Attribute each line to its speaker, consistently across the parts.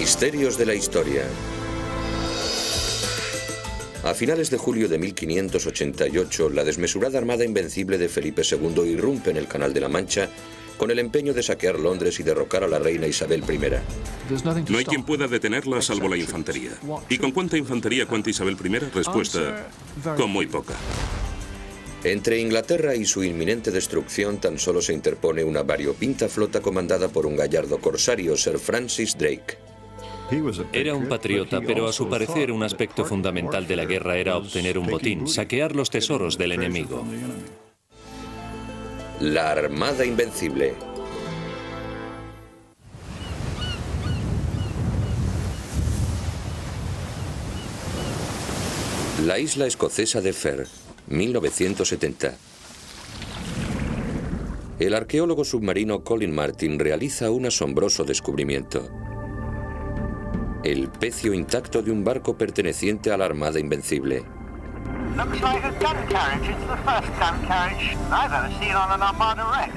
Speaker 1: Misterios de la historia. A finales de julio de 1588, la desmesurada armada invencible de Felipe II irrumpe en el Canal de la Mancha con el empeño de saquear Londres y derrocar a la reina Isabel I.
Speaker 2: No hay quien pueda detenerla salvo la infantería. ¿Y con cuánta infantería cuenta Isabel I? Respuesta, con muy poca.
Speaker 1: Entre Inglaterra y su inminente destrucción tan solo se interpone una variopinta flota comandada por un gallardo corsario, Sir Francis Drake.
Speaker 3: Era un patriota, pero a su parecer un aspecto fundamental de la guerra era obtener un botín, saquear los tesoros del enemigo.
Speaker 1: La Armada Invencible. La isla escocesa de Ferr, 1970. El arqueólogo submarino Colin Martin realiza un asombroso descubrimiento. El pecio intacto de un barco perteneciente a la Armada Invencible.
Speaker 4: Looks like a gun carriage. It's the first gun carriage I've ever seen on an Armada wreck.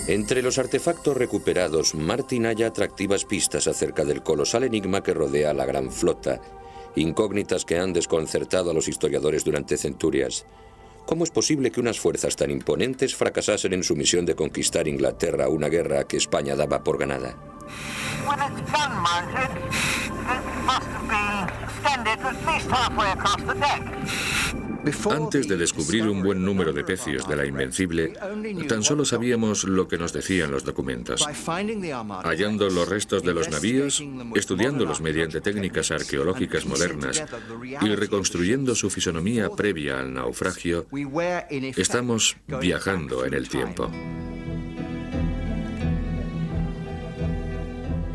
Speaker 1: Entre los artefactos recuperados, Martin halla atractivas pistas acerca del colosal enigma que rodea a la gran flota, incógnitas que han desconcertado a los historiadores durante centurias. ¿Cómo es posible que unas fuerzas tan imponentes fracasasen en su misión de conquistar Inglaterra, una guerra que España daba por ganada?
Speaker 4: When it's gun-mounted, it must have been extended at least halfway across the deck.
Speaker 5: Antes de descubrir un buen número de pecios de la Invencible, tan solo sabíamos lo que nos decían los documentos. Hallando los restos de los navíos, estudiándolos mediante técnicas arqueológicas modernas y reconstruyendo su fisonomía previa al naufragio, estamos viajando en el tiempo.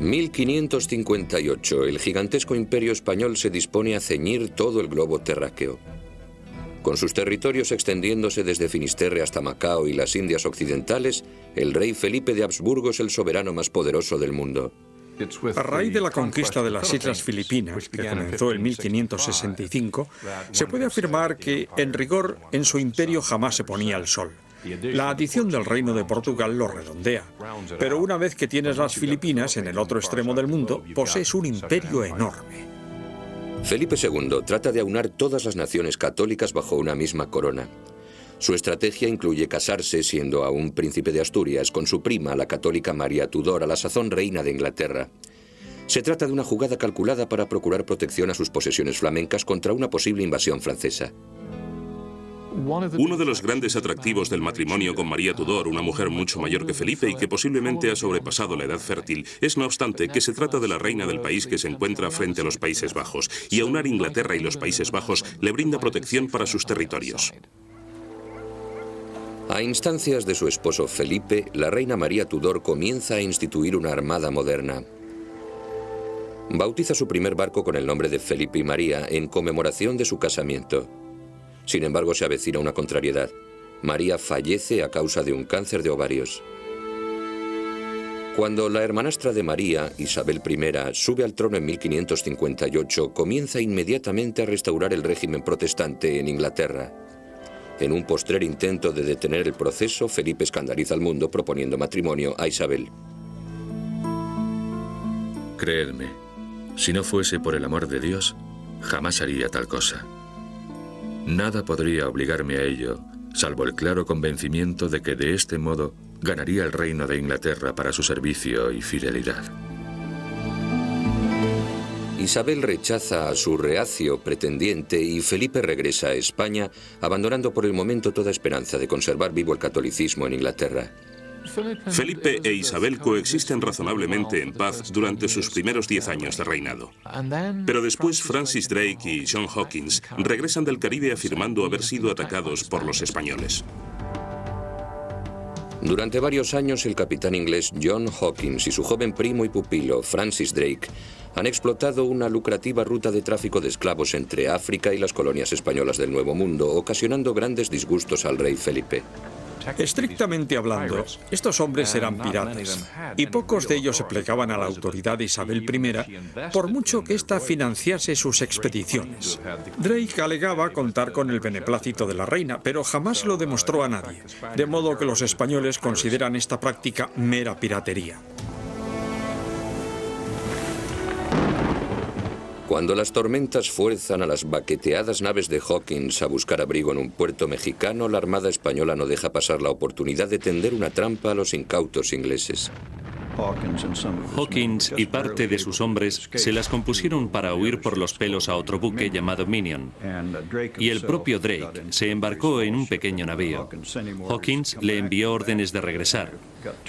Speaker 1: 1558, el gigantesco imperio español se dispone a ceñir todo el globo terráqueo. Con sus territorios extendiéndose desde Finisterre hasta Macao y las Indias Occidentales, el rey Felipe de Habsburgo es el soberano más poderoso del mundo.
Speaker 6: A raíz de la conquista de las Islas Filipinas, que comenzó en 1565, se puede afirmar que, en rigor, en su imperio jamás se ponía el sol. La adición del Reino de Portugal lo redondea. Pero una vez que tienes las Filipinas en el otro extremo del mundo, posees un imperio enorme.
Speaker 1: Felipe II trata de aunar todas las naciones católicas bajo una misma corona. Su estrategia incluye casarse, siendo aún príncipe de Asturias, con su prima, la católica María Tudor, a la sazón reina de Inglaterra. Se trata de una jugada calculada para procurar protección a sus posesiones flamencas contra una posible invasión francesa.
Speaker 2: Uno de los grandes atractivos del matrimonio con María Tudor, una mujer mucho mayor que Felipe y que posiblemente ha sobrepasado la edad fértil, es no obstante que se trata de la reina del país que se encuentra frente a los Países Bajos, y aunar Inglaterra y los Países Bajos le brinda protección para sus territorios.
Speaker 1: A instancias de su esposo Felipe, la reina María Tudor comienza a instituir una armada moderna. Bautiza su primer barco con el nombre de Felipe y María en conmemoración de su casamiento. Sin embargo, se avecina una contrariedad. María fallece a causa de un cáncer de ovarios. Cuando la hermanastra de María, Isabel I, sube al trono en 1558, comienza inmediatamente a restaurar el régimen protestante en Inglaterra. En un postrer intento de detener el proceso, Felipe escandaliza al mundo proponiendo matrimonio a Isabel.
Speaker 5: Creedme, si no fuese por el amor de Dios, jamás haría tal cosa. Nada podría obligarme a ello, salvo el claro convencimiento de que de este modo ganaría el reino de Inglaterra para su servicio y fidelidad.
Speaker 1: Isabel rechaza a su reacio pretendiente y Felipe regresa a España, abandonando por el momento toda esperanza de conservar vivo el catolicismo en Inglaterra.
Speaker 2: Felipe e Isabel coexisten razonablemente en paz durante sus primeros 10 años de reinado. Pero después Francis Drake y John Hawkins regresan del Caribe afirmando haber sido atacados por los españoles.
Speaker 1: Durante varios años, el capitán inglés John Hawkins y su joven primo y pupilo, Francis Drake, han explotado una lucrativa ruta de tráfico de esclavos entre África y las colonias españolas del Nuevo Mundo, ocasionando grandes disgustos al rey Felipe.
Speaker 6: Estrictamente hablando, estos hombres eran piratas, y pocos de ellos se plegaban a la autoridad de Isabel I, por mucho que ésta financiase sus expediciones. Drake alegaba contar con el beneplácito de la reina, pero jamás lo demostró a nadie, de modo que los españoles consideran esta práctica mera piratería.
Speaker 1: Cuando las tormentas fuerzan a las baqueteadas naves de Hawkins a buscar abrigo en un puerto mexicano, la Armada española no deja pasar la oportunidad de tender una trampa a los incautos ingleses.
Speaker 3: Hawkins y parte de sus hombres se las compusieron para huir por los pelos a otro buque llamado Minion, y el propio Drake se embarcó en un pequeño navío. Hawkins le envió órdenes de regresar.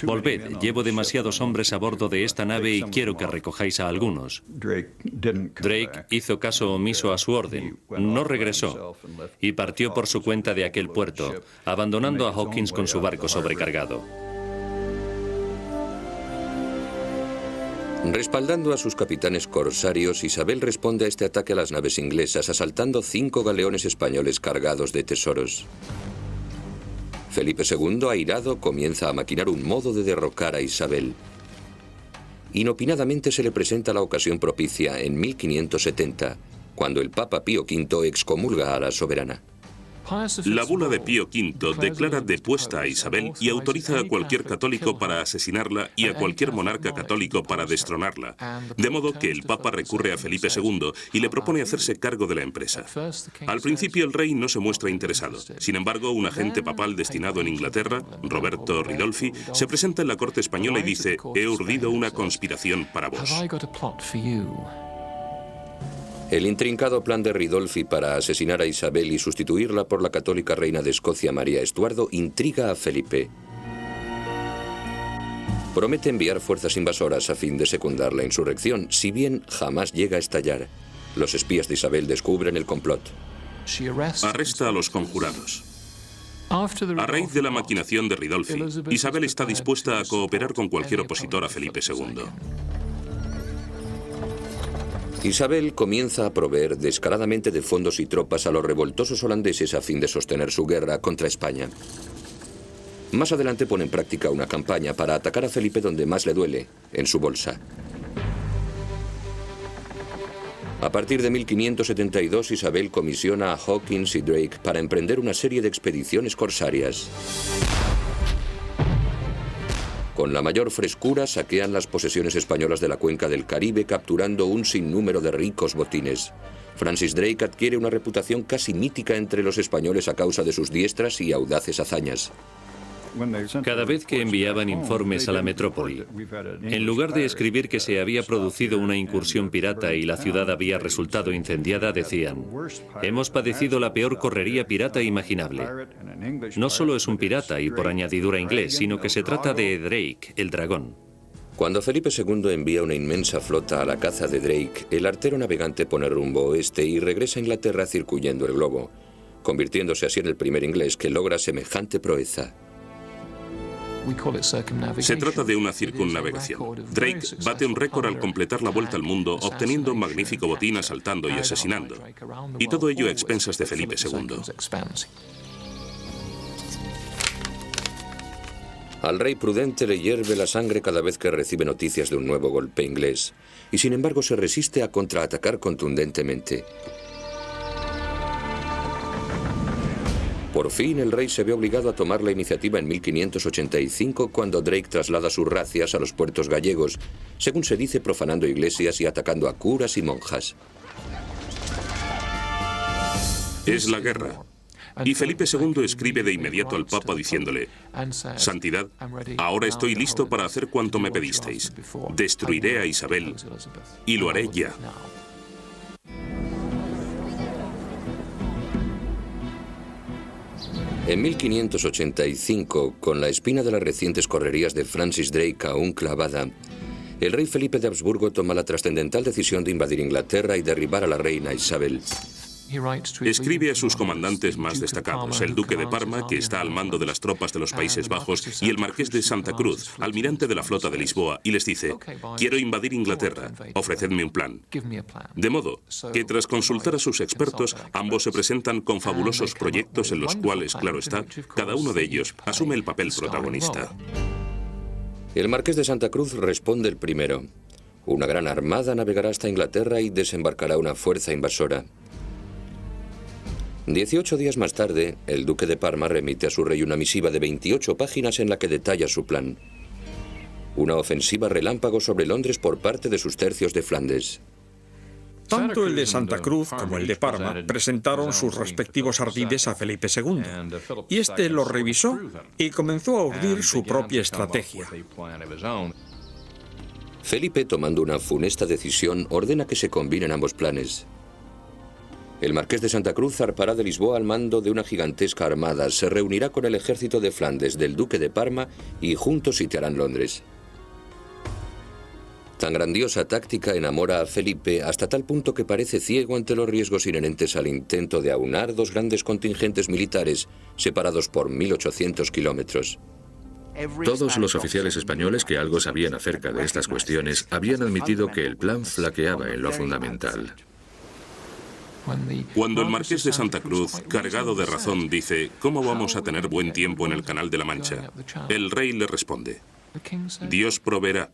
Speaker 3: Volved, llevo demasiados hombres a bordo de esta nave y quiero que recojáis a algunos. Drake hizo caso omiso a su orden, no regresó y partió por su cuenta de aquel puerto, abandonando a Hawkins con su barco sobrecargado.
Speaker 1: Respaldando a sus capitanes corsarios, Isabel responde a este ataque a las naves inglesas, asaltando 5 galeones españoles cargados de tesoros. Felipe II, airado, comienza a maquinar un modo de derrocar a Isabel. Inopinadamente se le presenta la ocasión propicia en 1570, cuando el Papa Pío V excomulga a la soberana.
Speaker 2: La bula de Pío V declara depuesta a Isabel y autoriza a cualquier católico para asesinarla y a cualquier monarca católico para destronarla. De modo que el Papa recurre a Felipe II y le propone hacerse cargo de la empresa. Al principio el rey no se muestra interesado. Sin embargo, un agente papal destinado en Inglaterra, Roberto Ridolfi, se presenta en la corte española y dice: «He urdido una conspiración para vos».
Speaker 1: El intrincado plan de Ridolfi para asesinar a Isabel y sustituirla por la católica reina de Escocia, María Estuardo, intriga a Felipe. Promete enviar fuerzas invasoras a fin de secundar la insurrección, si bien jamás llega a estallar. Los espías de Isabel descubren el complot.
Speaker 2: Arresta a los conjurados. A raíz de la maquinación de Ridolfi, Isabel está dispuesta a cooperar con cualquier opositor a Felipe II.
Speaker 1: Isabel comienza a proveer descaradamente de fondos y tropas a los revoltosos holandeses a fin de sostener su guerra contra España. Más adelante pone en práctica una campaña para atacar a Felipe donde más le duele, en su bolsa. A partir de 1572, Isabel comisiona a Hawkins y Drake para emprender una serie de expediciones corsarias. Con la mayor frescura saquean las posesiones españolas de la cuenca del Caribe, capturando un sinnúmero de ricos botines. Francis Drake adquiere una reputación casi mítica entre los españoles a causa de sus diestras y audaces hazañas.
Speaker 3: Cada vez que enviaban informes a la metrópoli, en lugar de escribir que se había producido una incursión pirata y la ciudad había resultado incendiada, decían: «Hemos padecido la peor correría pirata imaginable». No solo es un pirata y por añadidura inglés, sino que se trata de Drake, el dragón.
Speaker 1: Cuando Felipe II envía una inmensa flota a la caza de Drake, el artero navegante pone rumbo oeste y regresa a Inglaterra circuyendo el globo, convirtiéndose así en el primer inglés que logra semejante proeza.
Speaker 2: Se trata de una circunnavegación. Drake bate un récord al completar la vuelta al mundo, obteniendo un magnífico botín asaltando y asesinando. Y todo ello a expensas de Felipe II.
Speaker 1: Al rey prudente le hierve la sangre cada vez que recibe noticias de un nuevo golpe inglés, y sin embargo se resiste a contraatacar contundentemente. Por fin el rey se ve obligado a tomar la iniciativa en 1585 cuando Drake traslada sus razias a los puertos gallegos, según se dice profanando iglesias y atacando a curas y monjas.
Speaker 2: Es la guerra. Y Felipe II escribe de inmediato al Papa diciéndole: «Santidad, ahora estoy listo para hacer cuanto me pedisteis. Destruiré a Isabel y lo haré ya».
Speaker 1: En 1585, con la espina de las recientes correrías de Francis Drake aún clavada, el rey Felipe de Habsburgo toma la trascendental decisión de invadir Inglaterra y derribar a la reina Isabel.
Speaker 2: Escribe a sus comandantes más destacados, el duque de Parma, que está al mando de las tropas de los Países Bajos, y el marqués de Santa Cruz, almirante de la flota de Lisboa, y les dice: «Quiero invadir Inglaterra, ofrecedme un plan». De modo que tras consultar a sus expertos, ambos se presentan con fabulosos proyectos en los cuales, claro está, cada uno de ellos asume el papel protagonista.
Speaker 1: El marqués de Santa Cruz responde el primero. Una gran armada navegará hasta Inglaterra y desembarcará una fuerza invasora. 18 días más tarde, el duque de Parma remite a su rey una misiva de 28 páginas en la que detalla su plan. Una ofensiva relámpago sobre Londres por parte de sus tercios de Flandes.
Speaker 6: Tanto el de Santa Cruz como el de Parma presentaron sus respectivos ardides a Felipe II, y este los revisó y comenzó a urdir su propia estrategia.
Speaker 1: Felipe, tomando una funesta decisión, ordena que se combinen ambos planes. El marqués de Santa Cruz zarpará de Lisboa al mando de una gigantesca armada, se reunirá con el ejército de Flandes del duque de Parma y juntos sitiarán Londres. Tan grandiosa táctica enamora a Felipe hasta tal punto que parece ciego ante los riesgos inherentes al intento de aunar dos grandes contingentes militares separados por 1800 kilómetros.
Speaker 5: Todos los oficiales españoles que algo sabían acerca de estas cuestiones habían admitido que el plan flaqueaba en lo fundamental.
Speaker 2: Cuando el marqués de Santa Cruz, cargado de razón, dice «¿Cómo vamos a tener buen tiempo en el Canal de la Mancha?», el rey le responde «Dios proveerá».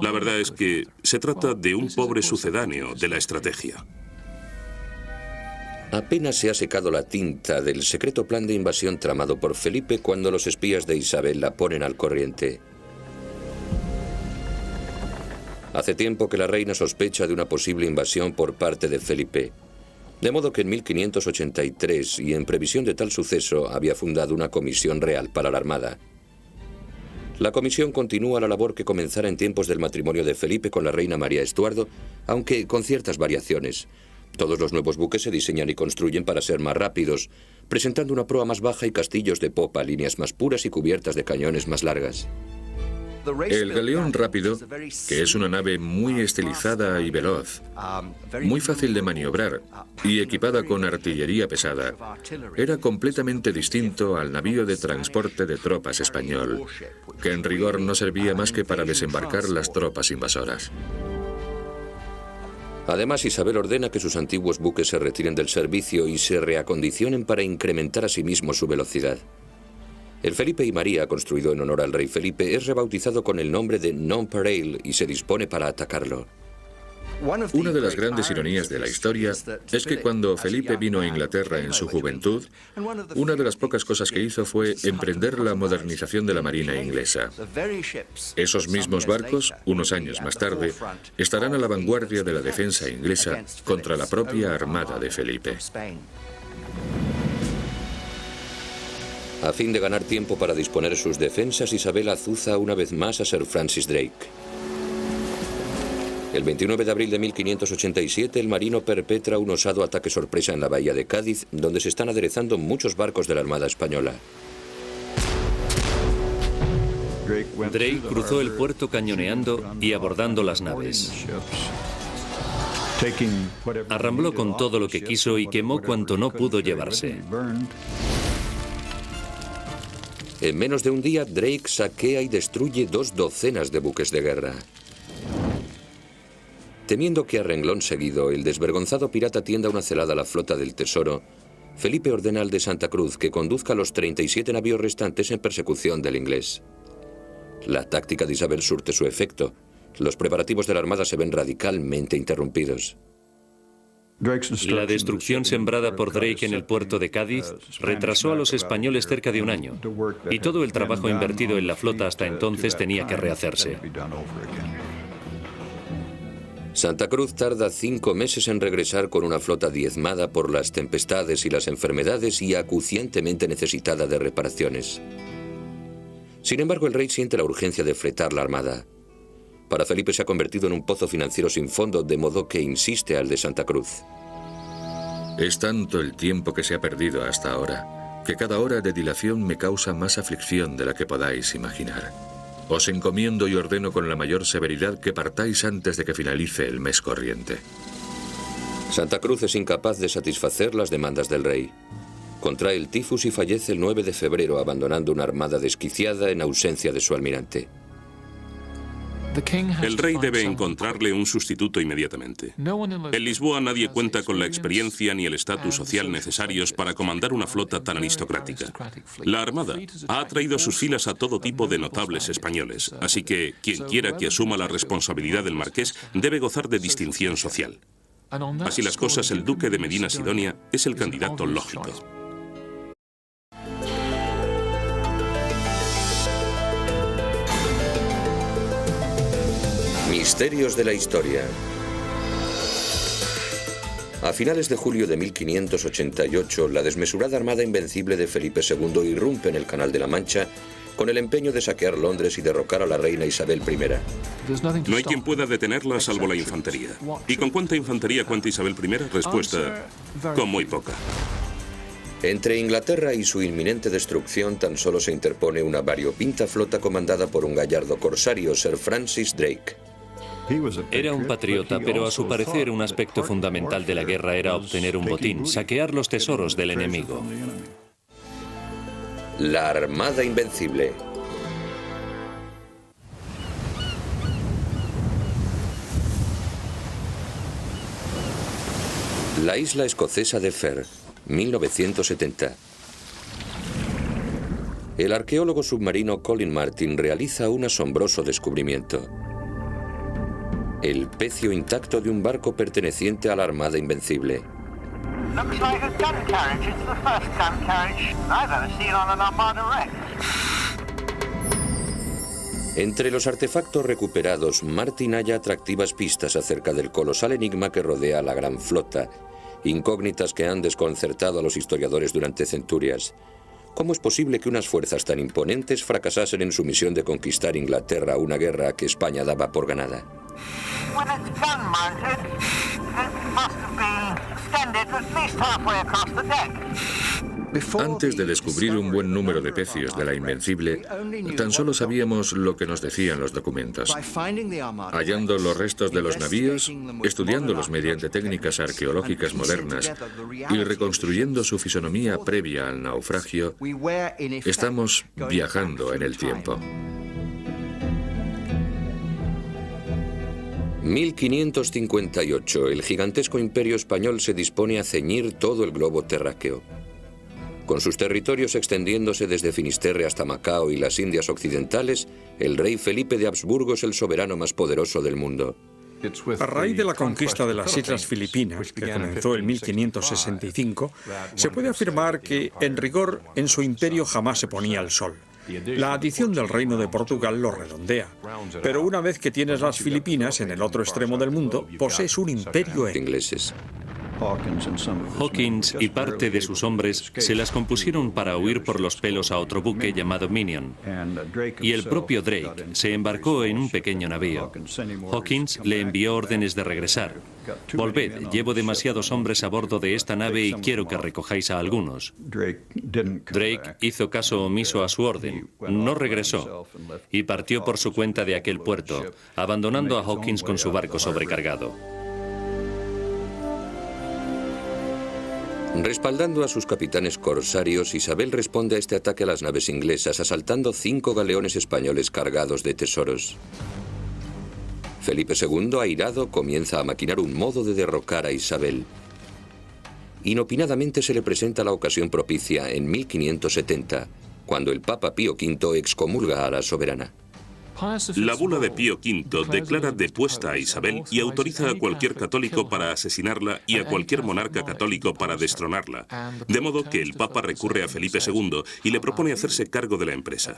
Speaker 2: La verdad es que se trata de un pobre sucedáneo de la estrategia.
Speaker 1: Apenas se ha secado la tinta del secreto plan de invasión tramado por Felipe cuando los espías de Isabel la ponen al corriente. Hace tiempo que la reina sospecha de una posible invasión por parte de Felipe. De modo que en 1583, y en previsión de tal suceso, había fundado una comisión real para la Armada. La comisión continúa la labor que comenzara en tiempos del matrimonio de Felipe con la reina María Estuardo, aunque con ciertas variaciones. Todos los nuevos buques se diseñan y construyen para ser más rápidos, presentando una proa más baja y castillos de popa, líneas más puras y cubiertas de cañones más largas.
Speaker 5: El galeón rápido, que es una nave muy estilizada y veloz, muy fácil de maniobrar y equipada con artillería pesada, era completamente distinto al navío de transporte de tropas español, que en rigor no servía más que para desembarcar las tropas invasoras.
Speaker 1: Además, Isabel ordena que sus antiguos buques se retiren del servicio y se reacondicionen para incrementar asimismo su velocidad. El Felipe y María, construido en honor al rey Felipe, es rebautizado con el nombre de Nonpareil y se dispone para atacarlo.
Speaker 5: Una de las grandes ironías de la historia es que cuando Felipe vino a Inglaterra en su juventud, una de las pocas cosas que hizo fue emprender la modernización de la marina inglesa. Esos mismos barcos, unos años más tarde, estarán a la vanguardia de la defensa inglesa contra la propia armada de Felipe.
Speaker 1: A fin de ganar tiempo para disponer sus defensas, Isabel azuza una vez más a Sir Francis Drake. El 29 de abril de 1587, el marino perpetra un osado ataque sorpresa en la bahía de Cádiz, donde se están aderezando muchos barcos de la Armada Española.
Speaker 3: Drake cruzó el puerto cañoneando y abordando las naves. Arrambló con todo lo que quiso y quemó cuanto no pudo llevarse.
Speaker 1: En menos de un día, Drake saquea y destruye 2 docenas de buques de guerra. Temiendo que a renglón seguido el desvergonzado pirata tienda una celada a la flota del Tesoro, Felipe ordena al de Santa Cruz que conduzca los 37 navíos restantes en persecución del inglés. La táctica de Isabel surte su efecto. Los preparativos de la Armada se ven radicalmente interrumpidos.
Speaker 3: La destrucción sembrada por Drake en el puerto de Cádiz retrasó a los españoles cerca de un año, y todo el trabajo invertido en la flota hasta entonces tenía que rehacerse.
Speaker 1: Santa Cruz tarda 5 meses en regresar con una flota diezmada por las tempestades y las enfermedades y acuciantemente necesitada de reparaciones. Sin embargo, el rey siente la urgencia de fretar la armada. Para Felipe se ha convertido en un pozo financiero sin fondo, de modo que insiste al de Santa Cruz.
Speaker 5: Es tanto el tiempo que se ha perdido hasta ahora, que cada hora de dilación me causa más aflicción de la que podáis imaginar. Os encomiendo y ordeno con la mayor severidad que partáis antes de que finalice el mes corriente.
Speaker 1: Santa Cruz es incapaz de satisfacer las demandas del rey. Contrae el tifus y fallece el 9 de febrero, abandonando una armada desquiciada en ausencia de su almirante.
Speaker 2: El rey debe encontrarle un sustituto inmediatamente. En Lisboa nadie cuenta con la experiencia ni el estatus social necesarios para comandar una flota tan aristocrática. La Armada ha atraído a sus filas a todo tipo de notables españoles, así que quien quiera que asuma la responsabilidad del marqués debe gozar de distinción social. Así las cosas, el duque de Medina Sidonia es el candidato lógico.
Speaker 1: Misterios de la historia. A finales de julio de 1588, la desmesurada armada invencible de Felipe II irrumpe en el Canal de la Mancha con el empeño de saquear Londres y derrocar a la reina Isabel I.
Speaker 2: No hay quien pueda detenerla salvo la infantería. ¿Y con cuánta infantería cuenta Isabel I? Respuesta, con muy poca.
Speaker 1: Entre Inglaterra y su inminente destrucción tan solo se interpone una variopinta flota comandada por un gallardo corsario, Sir Francis Drake.
Speaker 3: Era un patriota, pero a su parecer un aspecto fundamental de la guerra era obtener un botín, saquear los tesoros del enemigo.
Speaker 1: La Armada Invencible. La isla escocesa de Ferr, 1970. El arqueólogo submarino Colin Martin realiza un asombroso descubrimiento. El pecio intacto de un barco perteneciente a la Armada Invencible.
Speaker 4: Looks like a gun carriage. It's the first gun carriage I've ever seen on an Armada wreck.
Speaker 1: Entre los artefactos recuperados, Martin halla atractivas pistas acerca del colosal enigma que rodea a la gran flota, incógnitas que han desconcertado a los historiadores durante centurias. ¿Cómo es posible que unas fuerzas tan imponentes fracasasen en su misión de conquistar Inglaterra, una guerra que España daba por ganada?
Speaker 4: With its gun mounted, it must have been extended at least halfway across the deck.
Speaker 5: Antes de descubrir un buen número de pecios de la Invencible, tan solo sabíamos lo que nos decían los documentos. Hallando los restos de los navíos, estudiándolos mediante técnicas arqueológicas modernas y reconstruyendo su fisonomía previa al naufragio, estamos viajando en el tiempo.
Speaker 1: 1558, el gigantesco imperio español se dispone a ceñir todo el globo terráqueo. Con sus territorios extendiéndose desde Finisterre hasta Macao y las Indias Occidentales, el rey Felipe de Habsburgo es el soberano más poderoso del mundo.
Speaker 6: A raíz de la conquista de las Islas Filipinas, que comenzó en 1565, se puede afirmar que, en rigor, en su imperio jamás se ponía el sol. La adición del Reino de Portugal lo redondea. Pero una vez que tienes las Filipinas en el otro extremo del mundo, posees un imperio
Speaker 1: Ingleses.
Speaker 3: Hawkins y parte de sus hombres se las compusieron para huir por los pelos a otro buque llamado Minion. Y el propio Drake se embarcó en un pequeño navío. Hawkins le envió órdenes de regresar. Volved, llevo demasiados hombres a bordo de esta nave y quiero que recojáis a algunos. Drake hizo caso omiso a su orden, no regresó y partió por su cuenta de aquel puerto, abandonando a Hawkins con su barco sobrecargado.
Speaker 1: Respaldando a sus capitanes corsarios, Isabel responde a este ataque a las naves inglesas, asaltando 5 galeones españoles cargados de tesoros. Felipe II, airado, comienza a maquinar un modo de derrocar a Isabel. Inopinadamente se le presenta la ocasión propicia en 1570, cuando el Papa Pío V excomulga a la soberana.
Speaker 2: La bula de Pío V declara depuesta a Isabel y autoriza a cualquier católico para asesinarla y a cualquier monarca católico para destronarla. De modo que el Papa recurre a Felipe II y le propone hacerse cargo de la empresa.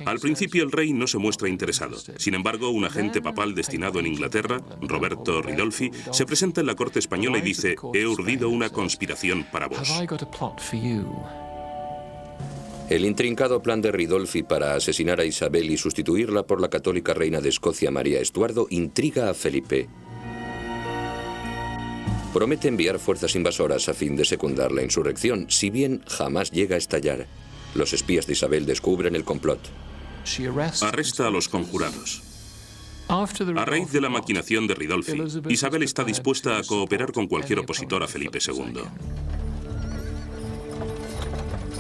Speaker 2: Al principio el rey no se muestra interesado. Sin embargo, un agente papal destinado en Inglaterra, Roberto Ridolfi, se presenta en la corte española y dice: «He urdido una conspiración para vos».
Speaker 1: El intrincado plan de Ridolfi para asesinar a Isabel y sustituirla por la católica reina de Escocia, María Estuardo, intriga a Felipe. Promete enviar fuerzas invasoras a fin de secundar la insurrección, si bien jamás llega a estallar. Los espías de Isabel descubren el complot.
Speaker 2: Arresta a los conjurados. A raíz de la maquinación de Ridolfi, Isabel está dispuesta a cooperar con cualquier opositor a Felipe II.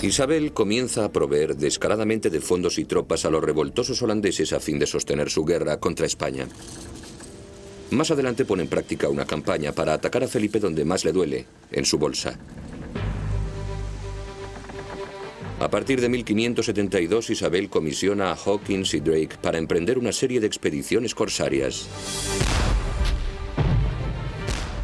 Speaker 1: Isabel comienza a proveer descaradamente de fondos y tropas a los revoltosos holandeses a fin de sostener su guerra contra España. Más adelante pone en práctica una campaña para atacar a Felipe donde más le duele, en su bolsa. A partir de 1572, Isabel comisiona a Hawkins y Drake para emprender una serie de expediciones corsarias.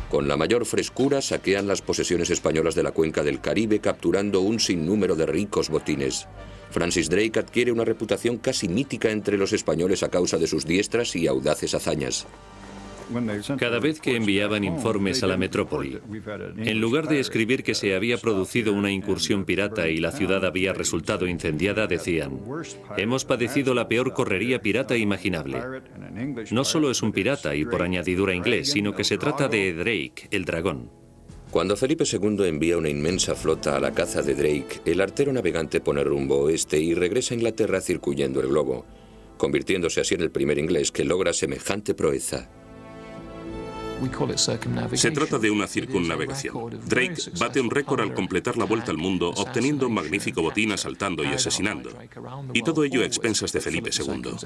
Speaker 1: Con la mayor frescura saquean las posesiones españolas de la cuenca del Caribe, capturando un sinnúmero de ricos botines. Francis Drake adquiere una reputación casi mítica entre los españoles a causa de sus diestras y audaces hazañas.
Speaker 3: Cada vez que enviaban informes a la metrópoli, en lugar de escribir que se había producido una incursión pirata y la ciudad había resultado incendiada, decían: hemos padecido la peor correría pirata imaginable. No solo es un pirata y por añadidura inglés, sino que se trata de Drake, el dragón.
Speaker 1: Cuando Felipe II envía una inmensa flota a la caza de Drake, el artero navegante pone rumbo oeste y regresa a Inglaterra circuyendo el globo, convirtiéndose así en el primer inglés que logra semejante proeza.
Speaker 2: Se trata de una circunnavegación. Drake bate un récord al completar la vuelta al mundo, obteniendo un magnífico botín asaltando y asesinando. Y todo ello a expensas de Felipe II.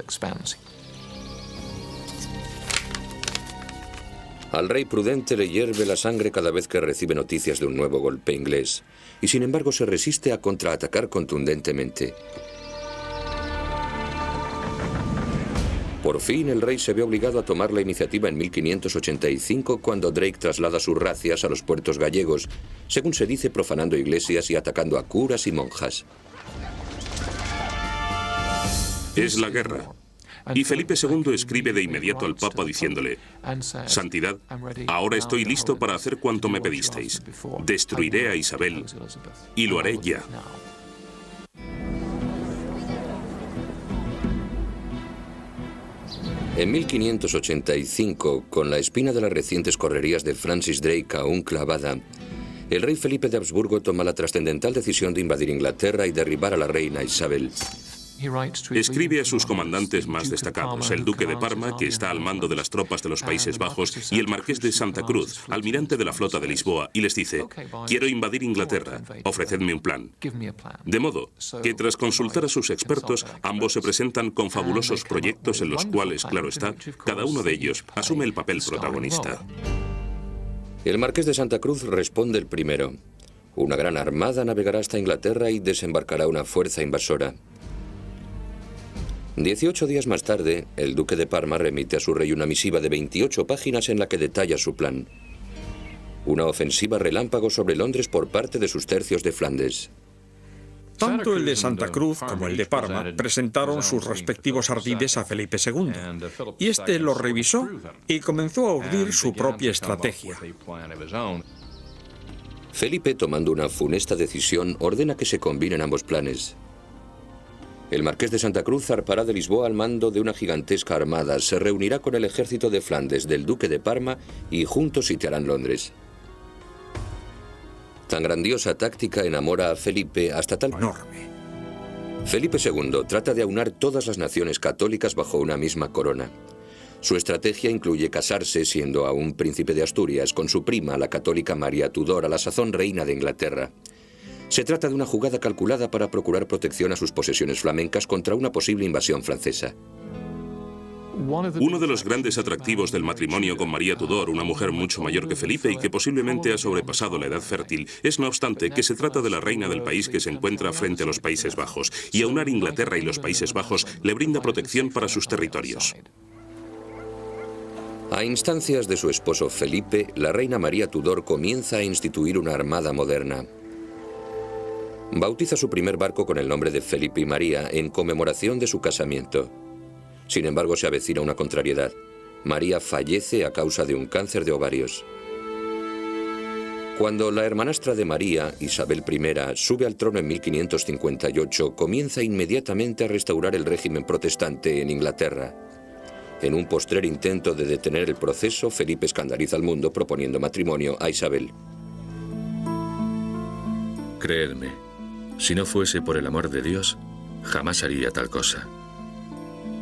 Speaker 1: Al rey prudente le hierve la sangre cada vez que recibe noticias de un nuevo golpe inglés, y sin embargo se resiste a contraatacar contundentemente. Por fin el rey se ve obligado a tomar la iniciativa en 1585 cuando Drake traslada sus razias a los puertos gallegos, según se dice profanando iglesias y atacando a curas y monjas.
Speaker 2: Es la guerra. Y Felipe II escribe de inmediato al Papa diciéndole: Santidad, ahora estoy listo para hacer cuanto me pedisteis. Destruiré a Isabel y lo haré ya.
Speaker 1: En 1585, con la espina de las recientes correrías de Francis Drake aún clavada, el rey Felipe de Habsburgo toma la trascendental decisión de invadir Inglaterra y derribar a la reina Isabel.
Speaker 2: Escribe a sus comandantes más destacados, el duque de Parma, que está al mando de las tropas de los Países Bajos, y el marqués de Santa Cruz, almirante de la flota de Lisboa, y les dice: quiero invadir Inglaterra, ofrecedme un plan. De modo que tras consultar a sus expertos, ambos se presentan con fabulosos proyectos en los cuales, claro está, cada uno de ellos asume el papel protagonista.
Speaker 1: El marqués de Santa Cruz responde el primero. Una gran armada navegará hasta Inglaterra y desembarcará una fuerza invasora. 18 días más tarde, el duque de Parma remite a su rey una misiva de 28 páginas en la que detalla su plan. Una ofensiva relámpago sobre Londres por parte de sus tercios de Flandes.
Speaker 6: Tanto el de Santa Cruz como el de Parma presentaron sus respectivos ardides a Felipe II, y este los revisó y comenzó a urdir su propia estrategia.
Speaker 1: Felipe, tomando una funesta decisión, ordena que se combinen ambos planes. El marqués de Santa Cruz zarpará de Lisboa al mando de una gigantesca armada, se reunirá con el ejército de Flandes del duque de Parma y juntos sitiarán Londres. Tan grandiosa táctica enamora a Felipe hasta tal
Speaker 6: Enorme.
Speaker 1: Felipe II trata de aunar todas las naciones católicas bajo una misma corona. Su estrategia incluye casarse, siendo aún príncipe de Asturias, con su prima, la católica María Tudor, a la sazón reina de Inglaterra. Se trata de una jugada calculada para procurar protección a sus posesiones flamencas contra una posible invasión francesa.
Speaker 2: Uno de los grandes atractivos del matrimonio con María Tudor, una mujer mucho mayor que Felipe y que posiblemente ha sobrepasado la edad fértil, es no obstante que se trata de la reina del país que se encuentra frente a los Países Bajos, y aunar Inglaterra y los Países Bajos le brinda protección para sus territorios.
Speaker 1: A instancias de su esposo Felipe, la reina María Tudor comienza a instituir una armada moderna. Bautiza su primer barco con el nombre de Felipe y María en conmemoración de su casamiento. Sin embargo, se avecina una contrariedad. María fallece a causa de un cáncer de ovarios. Cuando la hermanastra de María, Isabel I, sube al trono en 1558, comienza inmediatamente a restaurar el régimen protestante en Inglaterra. En un postrer intento de detener el proceso, Felipe escandaliza al mundo proponiendo matrimonio a Isabel.
Speaker 5: Creedme, si no fuese por el amor de Dios, jamás haría tal cosa.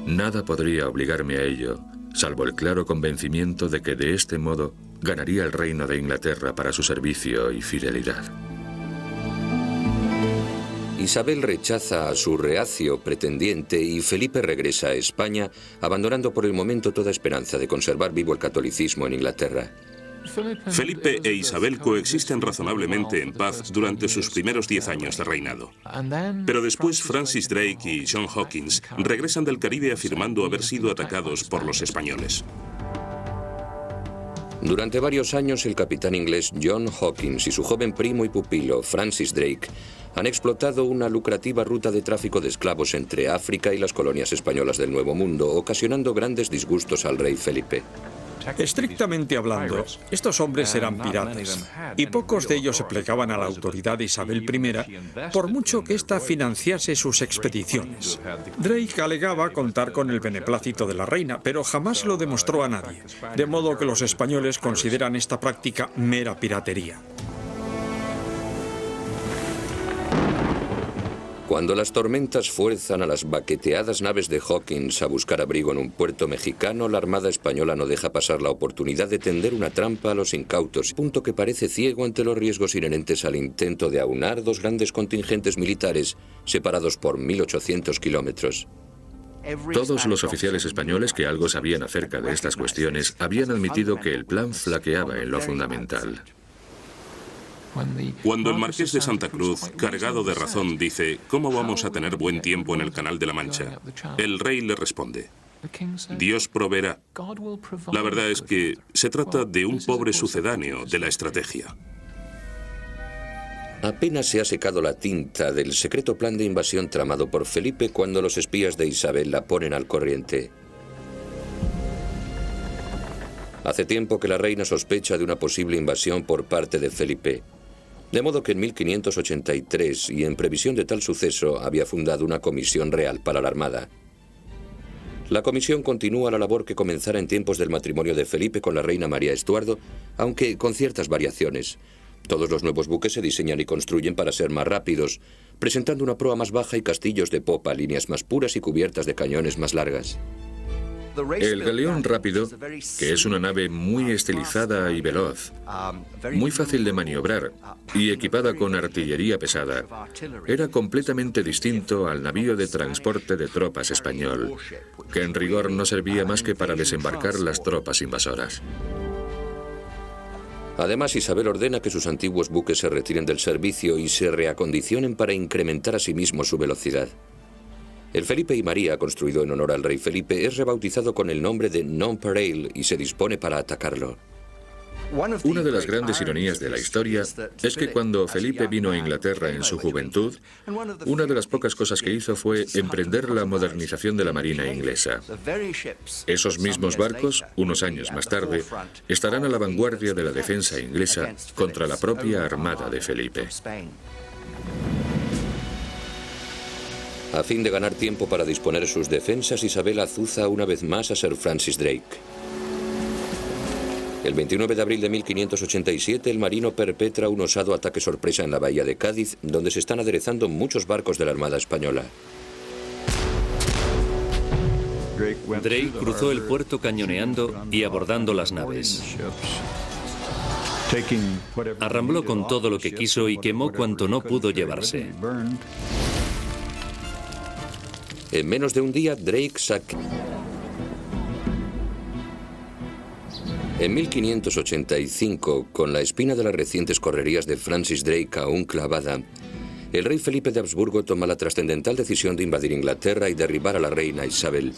Speaker 5: Nada podría obligarme a ello, salvo el claro convencimiento de que de este modo ganaría el reino de Inglaterra para su servicio y fidelidad.
Speaker 1: Isabel rechaza a su reacio pretendiente y Felipe regresa a España, abandonando por el momento toda esperanza de conservar vivo el catolicismo en Inglaterra.
Speaker 2: Felipe e Isabel coexisten razonablemente en paz durante sus primeros 10 años de reinado. Pero después Francis Drake y John Hawkins regresan del Caribe afirmando haber sido atacados por los españoles.
Speaker 1: Durante varios años, el capitán inglés John Hawkins y su joven primo y pupilo, Francis Drake, han explotado una lucrativa ruta de tráfico de esclavos entre África y las colonias españolas del Nuevo Mundo, ocasionando grandes disgustos al rey Felipe.
Speaker 6: Estrictamente hablando, estos hombres eran piratas, y pocos de ellos se plegaban a la autoridad de Isabel I, por mucho que ésta financiase sus expediciones. Drake alegaba contar con el beneplácito de la reina, pero jamás lo demostró a nadie, de modo que los españoles consideran esta práctica mera piratería.
Speaker 1: Cuando las tormentas fuerzan a las baqueteadas naves de Hawkins a buscar abrigo en un puerto mexicano, la Armada española no deja pasar la oportunidad de tender una trampa a los incautos, punto que parece ciego ante los riesgos inherentes al intento de aunar dos grandes contingentes militares separados por 1.800 kilómetros.
Speaker 5: Todos los oficiales españoles que algo sabían acerca de estas cuestiones habían admitido que el plan flaqueaba en lo fundamental.
Speaker 2: Cuando el marqués de Santa Cruz, cargado de razón, dice «¿Cómo vamos a tener buen tiempo en el Canal de la Mancha?», el rey le responde «Dios proveerá». La verdad es que se trata de un pobre sucedáneo de la estrategia.
Speaker 1: Apenas se ha secado la tinta del secreto plan de invasión tramado por Felipe cuando los espías de Isabel la ponen al corriente. Hace tiempo que la reina sospecha de una posible invasión por parte de Felipe. De modo que en 1583, y en previsión de tal suceso, había fundado una comisión real para la Armada. La comisión continúa la labor que comenzara en tiempos del matrimonio de Felipe con la reina María Estuardo, aunque con ciertas variaciones. Todos los nuevos buques se diseñan y construyen para ser más rápidos, presentando una proa más baja y castillos de popa, líneas más puras y cubiertas de cañones más largas.
Speaker 5: El galeón rápido, que es una nave muy estilizada y veloz, muy fácil de maniobrar y equipada con artillería pesada, era completamente distinto al navío de transporte de tropas español, que en rigor no servía más que para desembarcar las tropas invasoras.
Speaker 1: Además, Isabel ordena que sus antiguos buques se retiren del servicio y se reacondicionen para incrementar asimismo su velocidad. El Felipe y María, construido en honor al rey Felipe, es rebautizado con el nombre de Nonpareil y se dispone para atacarlo.
Speaker 5: Una de las grandes ironías de la historia es que cuando Felipe vino a Inglaterra en su juventud, una de las pocas cosas que hizo fue emprender la modernización de la marina inglesa. Esos mismos barcos, unos años más tarde, estarán a la vanguardia de la defensa inglesa contra la propia armada de Felipe.
Speaker 1: A fin de ganar tiempo para disponer sus defensas, Isabel azuza una vez más a Sir Francis Drake. El 29 de abril de 1587, el marino perpetra un osado ataque sorpresa en la bahía de Cádiz, donde se están aderezando muchos barcos de la Armada española.
Speaker 3: Drake cruzó el puerto cañoneando y abordando las naves. Arrambló con todo lo que quiso y quemó cuanto no pudo llevarse.
Speaker 1: En menos de un día, Drake saqueó. En 1585, con la espina de las recientes correrías de Francis Drake aún clavada, el rey Felipe de Habsburgo toma la trascendental decisión de invadir Inglaterra y derribar a la reina Isabel.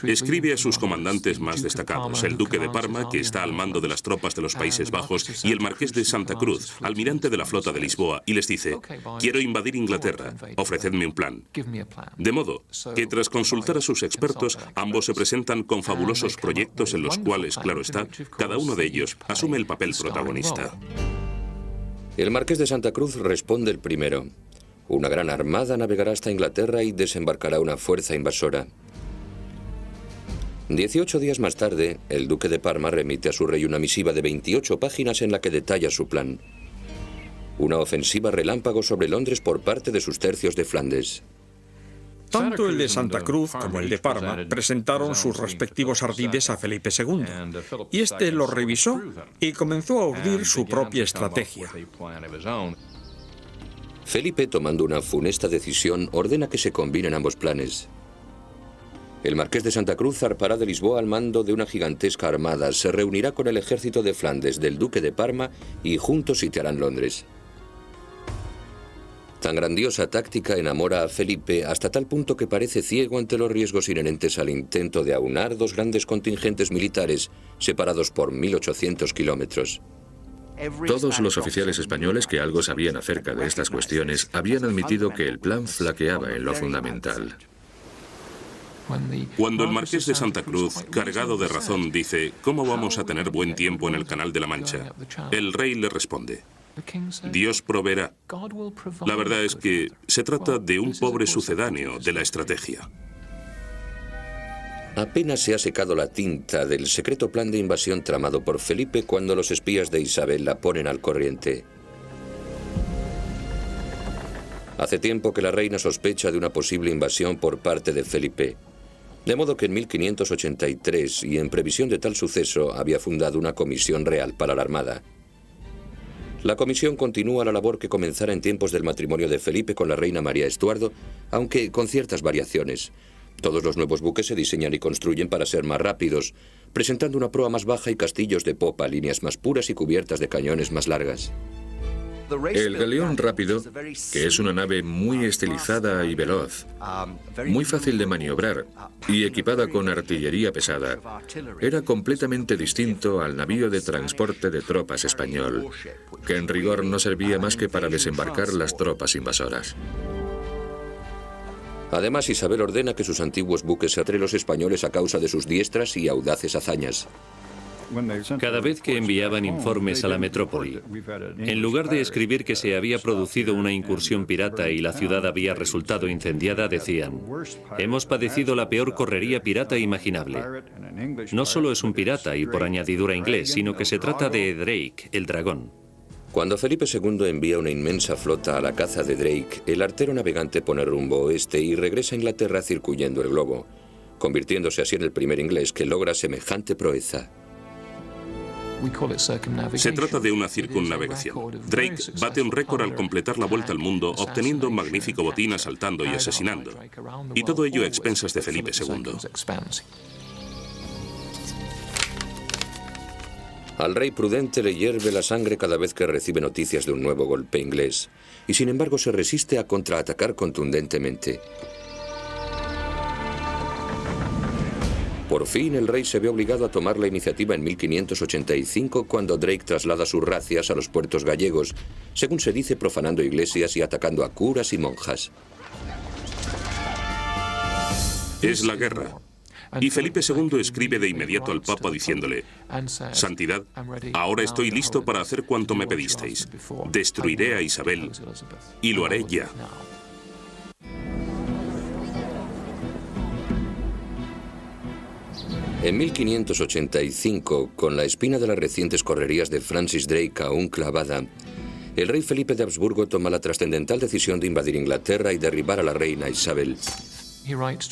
Speaker 2: Escribe a sus comandantes más destacados, el duque de Parma, que está al mando de las tropas de los Países Bajos, y el marqués de Santa Cruz, almirante de la flota de Lisboa, y les dice: quiero invadir Inglaterra, ofrecedme un plan. De modo que tras consultar a sus expertos, ambos se presentan con fabulosos proyectos en los cuales, claro está, cada uno de ellos asume el papel protagonista.
Speaker 1: El marqués de Santa Cruz responde el primero. Una gran armada navegará hasta Inglaterra y desembarcará una fuerza invasora. 18 días más tarde, el duque de Parma remite a su rey una misiva de 28 páginas en la que detalla su plan. Una ofensiva relámpago sobre Londres por parte de sus tercios de Flandes.
Speaker 6: Tanto el de Santa Cruz como el de Parma presentaron sus respectivos ardides a Felipe II, y este los revisó y comenzó a urdir su propia estrategia.
Speaker 1: Felipe, tomando una funesta decisión, ordena que se combinen ambos planes. El marqués de Santa Cruz zarpará de Lisboa al mando de una gigantesca armada, se reunirá con el ejército de Flandes del duque de Parma y juntos sitiarán Londres. Tan grandiosa táctica enamora a Felipe hasta tal punto que parece ciego ante los riesgos inherentes al intento de aunar dos grandes contingentes militares separados por 1.800 kilómetros.
Speaker 5: Todos los oficiales españoles que algo sabían acerca de estas cuestiones habían admitido que el plan flaqueaba en lo fundamental.
Speaker 2: Cuando el marqués de Santa Cruz, cargado de razón, dice «¿Cómo vamos a tener buen tiempo en el Canal de la Mancha?», el rey le responde «Dios proveerá». La verdad es que se trata de un pobre sucedáneo de la estrategia.
Speaker 1: Apenas se ha secado la tinta del secreto plan de invasión tramado por Felipe cuando los espías de Isabel la ponen al corriente. Hace tiempo que la reina sospecha de una posible invasión por parte de Felipe. De modo que en 1583, y en previsión de tal suceso, había fundado una comisión real para la Armada. La comisión continúa la labor que comenzara en tiempos del matrimonio de Felipe con la reina María Estuardo, aunque con ciertas variaciones. Todos los nuevos buques se diseñan y construyen para ser más rápidos, presentando una proa más baja y castillos de popa, líneas más puras y cubiertas de cañones más largas.
Speaker 5: El galeón rápido, que es una nave muy estilizada y veloz, muy fácil de maniobrar y equipada con artillería pesada, era completamente distinto al navío de transporte de tropas español, que en rigor no servía más que para desembarcar las tropas invasoras.
Speaker 1: Además, Isabel ordena que sus antiguos buques se los españoles a causa de sus diestras y audaces hazañas.
Speaker 3: Cada vez que enviaban informes a la metrópoli, en lugar de escribir que se había producido una incursión pirata y la ciudad había resultado incendiada, decían: «Hemos padecido la peor correría pirata imaginable». No solo es un pirata y por añadidura inglés, sino que se trata de Drake, el dragón.
Speaker 1: Cuando Felipe II envía una inmensa flota a la caza de Drake, el artero navegante pone rumbo oeste y regresa a Inglaterra circuyendo el globo, convirtiéndose así en el primer inglés que logra semejante proeza.
Speaker 2: Se trata de una circunnavegación. Drake bate un récord al completar la vuelta al mundo, obteniendo un magnífico botín asaltando y asesinando. Y todo ello a expensas de Felipe II.
Speaker 1: Al rey prudente le hierve la sangre cada vez que recibe noticias de un nuevo golpe inglés, y sin embargo se resiste a contraatacar contundentemente. Por fin el rey se ve obligado a tomar la iniciativa en 1585 cuando Drake traslada sus razias a los puertos gallegos, según se dice profanando iglesias y atacando a curas y monjas.
Speaker 2: Es la guerra. Y Felipe II escribe de inmediato al Papa diciéndole: «Santidad, ahora estoy listo para hacer cuanto me pedisteis. Destruiré a Isabel y lo haré ya».
Speaker 1: En 1585, con la espina de las recientes correrías de Francis Drake aún clavada, el rey Felipe de Habsburgo toma la trascendental decisión de invadir Inglaterra y derribar a la reina Isabel.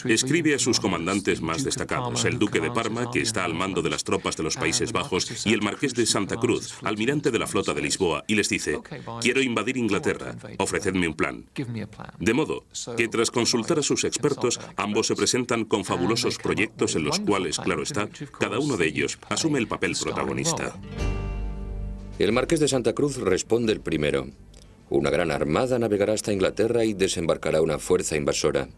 Speaker 2: Escribe a sus comandantes más destacados, el duque de Parma, que está al mando de las tropas de los Países Bajos, y el marqués de Santa Cruz, almirante de la flota de Lisboa, y les dice: «Quiero invadir Inglaterra, ofrecedme un plan». De modo que tras consultar a sus expertos, ambos se presentan con fabulosos proyectos en los cuales, claro está, cada uno de ellos asume el papel protagonista.
Speaker 1: El marqués de Santa Cruz responde el primero. Una gran armada navegará hasta Inglaterra y desembarcará una fuerza invasora.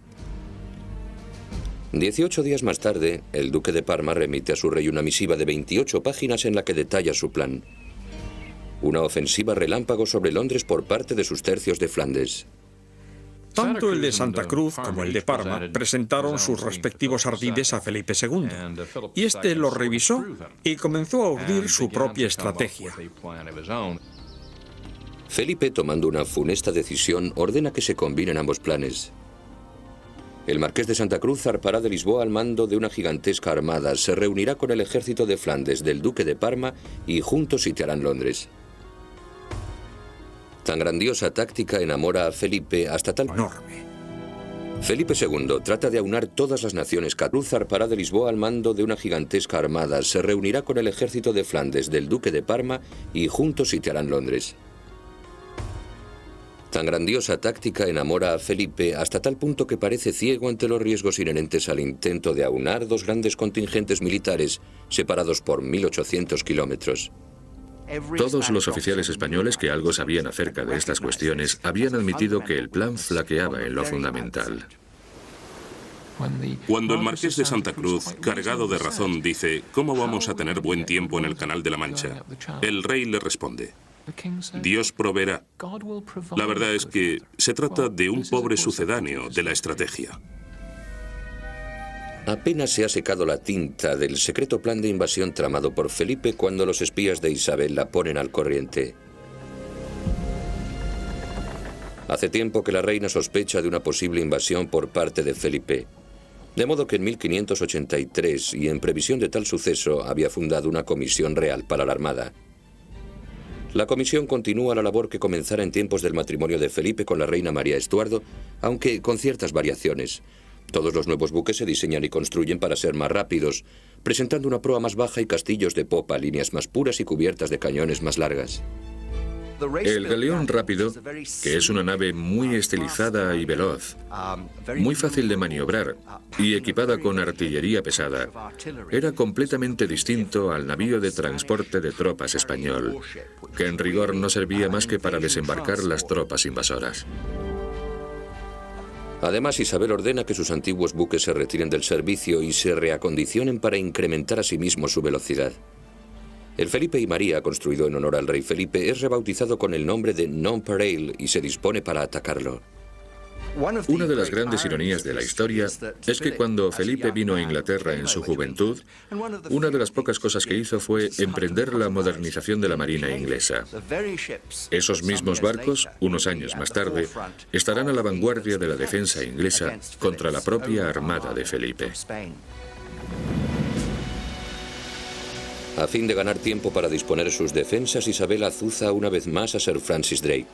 Speaker 1: 18 días más tarde, el duque de Parma remite a su rey una misiva de 28 páginas en la que detalla su plan. Una ofensiva relámpago sobre Londres por parte de sus tercios de Flandes.
Speaker 6: Tanto el de Santa Cruz como el de Parma presentaron sus respectivos ardides a Felipe II, y este los revisó y comenzó a urdir su propia estrategia.
Speaker 1: Felipe, tomando una funesta decisión, ordena que se combinen ambos planes. El marqués de Santa Cruz zarpará de Lisboa al mando de una gigantesca armada, se reunirá con el ejército de Flandes del duque de Parma y juntos sitiarán Londres. Tan grandiosa táctica enamora a Felipe hasta tal...
Speaker 6: Enorme.
Speaker 1: Felipe II trata de aunar todas las naciones. Cruz zarpará de Lisboa al mando de una gigantesca armada, se reunirá con el ejército de Flandes del duque de Parma y juntos sitiarán Londres. Tan grandiosa táctica enamora a Felipe hasta tal punto que parece ciego ante los riesgos inherentes al intento de aunar dos grandes contingentes militares separados por 1800 kilómetros.
Speaker 5: Todos los oficiales españoles que algo sabían acerca de estas cuestiones habían admitido que el plan flaqueaba en lo fundamental.
Speaker 2: Cuando el marqués de Santa Cruz, cargado de razón, dice: «¿Cómo vamos a tener buen tiempo en el Canal de la Mancha?», el rey le responde: «Dios proveerá». La verdad es que se trata de un pobre sucedáneo de la estrategia.
Speaker 1: Apenas se ha secado la tinta del secreto plan de invasión tramado por Felipe cuando los espías de Isabel la ponen al corriente. Hace tiempo que la reina sospecha de una posible invasión por parte de Felipe. De modo que en 1583, y en previsión de tal suceso, había fundado una comisión real para la Armada. La comisión continúa la labor que comenzara en tiempos del matrimonio de Felipe con la reina María Estuardo, aunque con ciertas variaciones. Todos los nuevos buques se diseñan y construyen para ser más rápidos, presentando una proa más baja y castillos de popa, líneas más puras y cubiertas de cañones más largas.
Speaker 5: El galeón rápido, que es una nave muy estilizada y veloz, muy fácil de maniobrar y equipada con artillería pesada, era completamente distinto al navío de transporte de tropas español, que en rigor no servía más que para desembarcar las tropas invasoras.
Speaker 1: Además, Isabel ordena que sus antiguos buques se retiren del servicio y se reacondicionen para incrementar asimismo su velocidad. El Felipe y María, construido en honor al rey Felipe, es rebautizado con el nombre de Nonpareil y se dispone para atacarlo.
Speaker 5: Una de las grandes ironías de la historia es que cuando Felipe vino a Inglaterra en su juventud, una de las pocas cosas que hizo fue emprender la modernización de la marina inglesa. Esos mismos barcos, unos años más tarde, estarán a la vanguardia de la defensa inglesa contra la propia armada de Felipe.
Speaker 1: A fin de ganar tiempo para disponer sus defensas, Isabel azuza una vez más a Sir Francis Drake.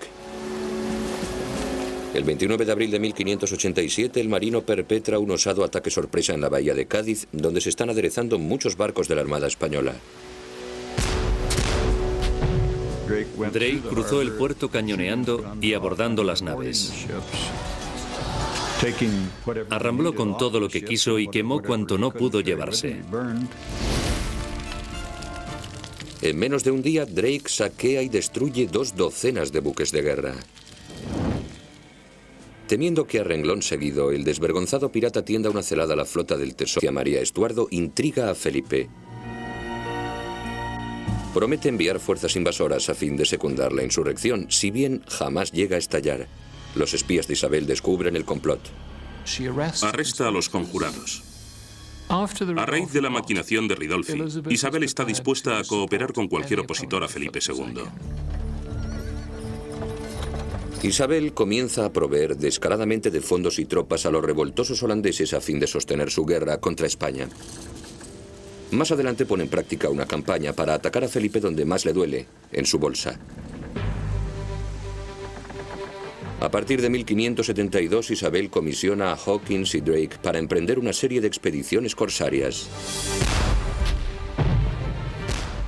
Speaker 1: El 29 de abril de 1587, el marino perpetra un osado ataque sorpresa en la bahía de Cádiz, donde se están aderezando muchos barcos de la Armada Española.
Speaker 3: Drake cruzó el puerto cañoneando y abordando las naves. Arrambló con todo lo que quiso y quemó cuanto no pudo llevarse.
Speaker 1: En menos de un día, Drake saquea y destruye 2 docenas de buques de guerra. Temiendo que a renglón seguido el desvergonzado pirata tienda una celada a la flota del Tesoro, María Estuardo intriga a Felipe. Promete enviar fuerzas invasoras a fin de secundar la insurrección, si bien jamás llega a estallar. Los espías de Isabel descubren el complot.
Speaker 2: Arresta a los conjurados. A raíz de la maquinación de Ridolfi, Isabel está dispuesta a cooperar con cualquier opositor a Felipe II.
Speaker 1: Isabel comienza a proveer descaradamente de fondos y tropas a los revoltosos holandeses a fin de sostener su guerra contra España. Más adelante pone en práctica una campaña para atacar a Felipe donde más le duele, en su bolsa. A partir de 1572, Isabel comisiona a Hawkins y Drake para emprender una serie de expediciones corsarias.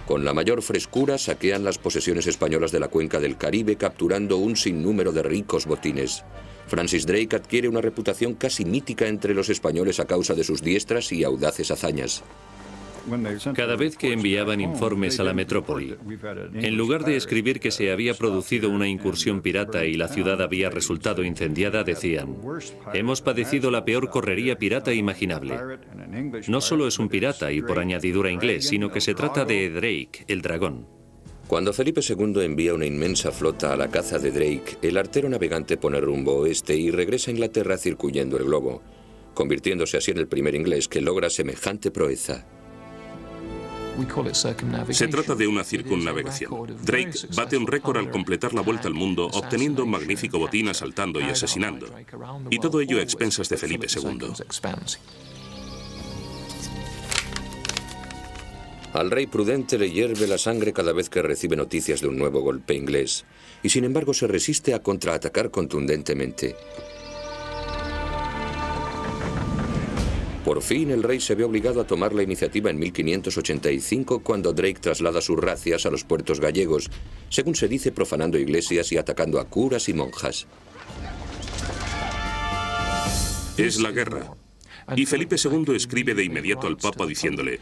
Speaker 1: Con la mayor frescura saquean las posesiones españolas de la cuenca del Caribe, capturando un sinnúmero de ricos botines. Francis Drake adquiere una reputación casi mítica entre los españoles a causa de sus diestras y audaces hazañas.
Speaker 3: Cada vez que enviaban informes a la metrópoli, en lugar de escribir que se había producido una incursión pirata y la ciudad había resultado incendiada, decían: hemos padecido la peor correría pirata imaginable. No solo es un pirata y por añadidura inglés, sino que se trata de Drake, el dragón.
Speaker 1: Cuando Felipe II envía una inmensa flota a la caza de Drake, el artero navegante pone rumbo oeste y regresa a Inglaterra circuyendo el globo, convirtiéndose así en el primer inglés que logra semejante proeza.
Speaker 2: Se trata de una circunnavegación. Drake bate un récord al completar la vuelta al mundo, obteniendo un magnífico botín asaltando y asesinando. Y todo ello a expensas de Felipe II.
Speaker 1: Al rey prudente le hierve la sangre cada vez que recibe noticias de un nuevo golpe inglés, y sin embargo se resiste a contraatacar contundentemente. Por fin el rey se ve obligado a tomar la iniciativa en 1585 cuando Drake traslada sus razias a los puertos gallegos, según se dice profanando iglesias y atacando a curas y monjas.
Speaker 2: Es la guerra. Y Felipe II escribe de inmediato al Papa diciéndole: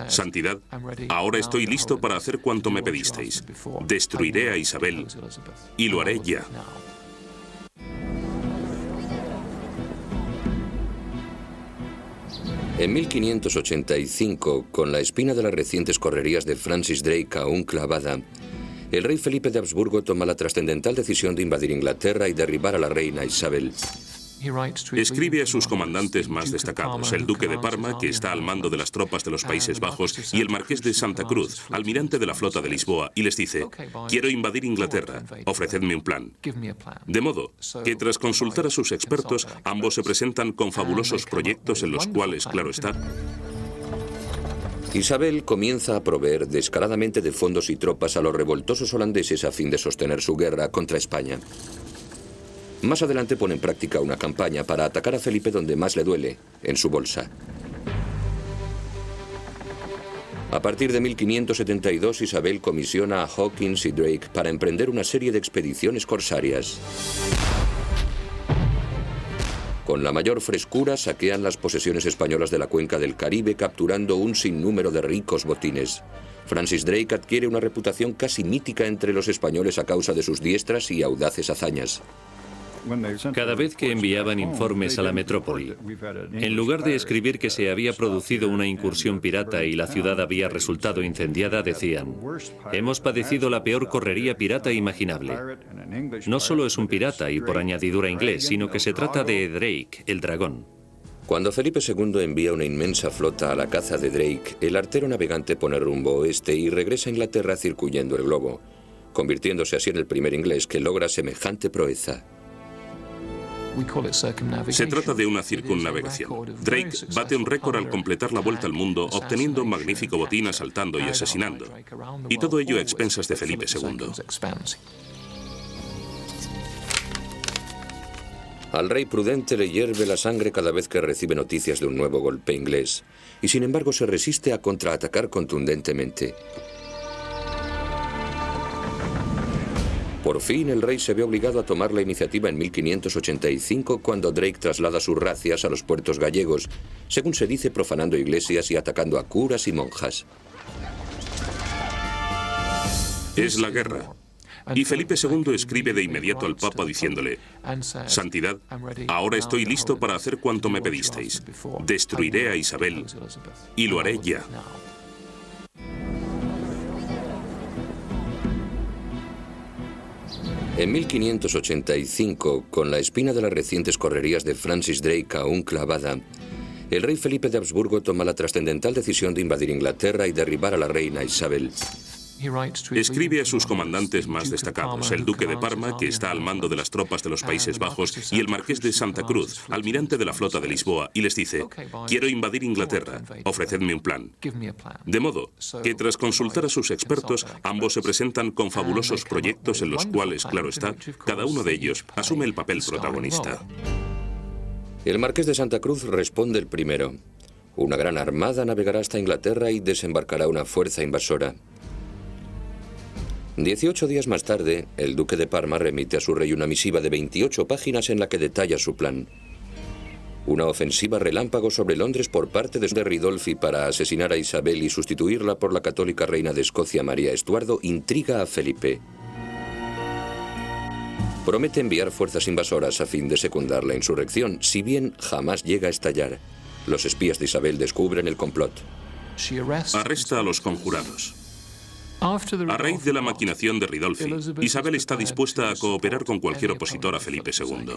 Speaker 2: Santidad, ahora estoy listo para hacer cuanto me pedisteis. Destruiré a Isabel y lo haré ya.
Speaker 1: En 1585, con la espina de las recientes correrías de Francis Drake aún clavada, el rey Felipe de Habsburgo toma la trascendental decisión de invadir Inglaterra y derribar a la reina Isabel.
Speaker 2: Escribe a sus comandantes más destacados, el duque de Parma, que está al mando de las tropas de los Países Bajos, y el marqués de Santa Cruz, almirante de la flota de Lisboa, y les dice: quiero invadir Inglaterra, ofrecedme un plan. De modo que tras consultar a sus expertos, ambos se presentan con fabulosos proyectos en los cuales, claro está,
Speaker 1: Isabel comienza a proveer descaradamente de fondos y tropas a los revoltosos holandeses a fin de sostener su guerra contra España. Más adelante pone en práctica una campaña para atacar a Felipe donde más le duele, en su bolsa. A partir de 1572, Isabel comisiona a Hawkins y Drake para emprender una serie de expediciones corsarias. Con la mayor frescura saquean las posesiones españolas de la cuenca del Caribe, capturando un sinnúmero de ricos botines. Francis Drake adquiere una reputación casi mítica entre los españoles a causa de sus diestras y audaces hazañas.
Speaker 3: Cada vez que enviaban informes a la metrópoli, en lugar de escribir que se había producido una incursión pirata y la ciudad había resultado incendiada, decían: hemos padecido la peor correría pirata imaginable. No solo es un pirata y por añadidura inglés, sino que se trata de Drake, el dragón.
Speaker 1: Cuando Felipe II envía una inmensa flota a la caza de Drake, el artero navegante pone rumbo oeste y regresa a Inglaterra circuyendo el globo, convirtiéndose así en el primer inglés que logra semejante proeza.
Speaker 2: Se trata de una circunnavegación. Drake bate un récord al completar la vuelta al mundo, obteniendo un magnífico botín asaltando y asesinando. Y todo ello a expensas de Felipe II.
Speaker 1: Al rey prudente le hierve la sangre cada vez que recibe noticias de un nuevo golpe inglés, y sin embargo se resiste a contraatacar contundentemente. Por fin el rey se ve obligado a tomar la iniciativa en 1585 cuando Drake traslada sus razias a los puertos gallegos, según se dice profanando iglesias y atacando a curas y monjas.
Speaker 2: Es la guerra. Y Felipe II escribe de inmediato al Papa diciéndole: Santidad, ahora estoy listo para hacer cuanto me pedisteis. Destruiré a Isabel y lo haré ya.
Speaker 1: En 1585, con la espina de las recientes correrías de Francis Drake aún clavada, el rey Felipe de Habsburgo toma la trascendental decisión de invadir Inglaterra y derribar a la reina Isabel.
Speaker 2: Escribe a sus comandantes más destacados, el duque de Parma, que está al mando de las tropas de los Países Bajos, y el marqués de Santa Cruz, almirante de la flota de Lisboa, y les dice: quiero invadir Inglaterra, ofrecedme un plan. De modo que tras consultar a sus expertos, ambos se presentan con fabulosos proyectos en los cuales, claro está, cada uno de ellos asume el papel protagonista.
Speaker 1: El marqués de Santa Cruz responde el primero. Una gran armada navegará hasta Inglaterra y desembarcará una fuerza invasora. 18 días más tarde, el duque de Parma remite a su rey una misiva de 28 páginas en la que detalla su plan. Una ofensiva relámpago sobre Londres por parte de Ridolfi para asesinar a Isabel y sustituirla por la católica reina de Escocia María Estuardo intriga a Felipe. Promete enviar fuerzas invasoras a fin de secundar la insurrección, si bien jamás llega a estallar. Los espías de Isabel descubren el complot.
Speaker 2: Arresta a los conjurados. A raíz de la maquinación de Ridolfi, Isabel está dispuesta a cooperar con cualquier opositor a Felipe II.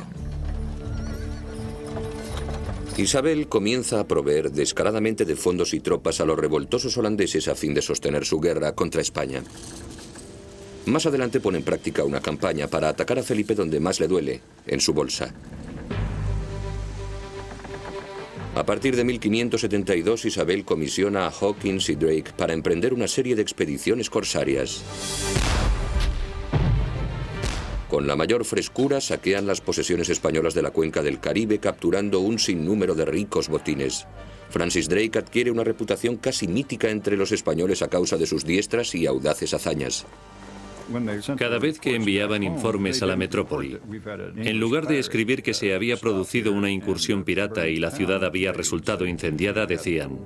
Speaker 1: Isabel comienza a proveer descaradamente de fondos y tropas a los revoltosos holandeses a fin de sostener su guerra contra España. Más adelante pone en práctica una campaña para atacar a Felipe donde más le duele, en su bolsa. A partir de 1572, Isabel comisiona a Hawkins y Drake para emprender una serie de expediciones corsarias. Con la mayor frescura saquean las posesiones españolas de la cuenca del Caribe, capturando un sinnúmero de ricos botines. Francis Drake adquiere una reputación casi mítica entre los españoles a causa de sus diestras y audaces hazañas.
Speaker 3: Cada vez que enviaban informes a la metrópoli, en lugar de escribir que se había producido una incursión pirata y la ciudad había resultado incendiada, decían: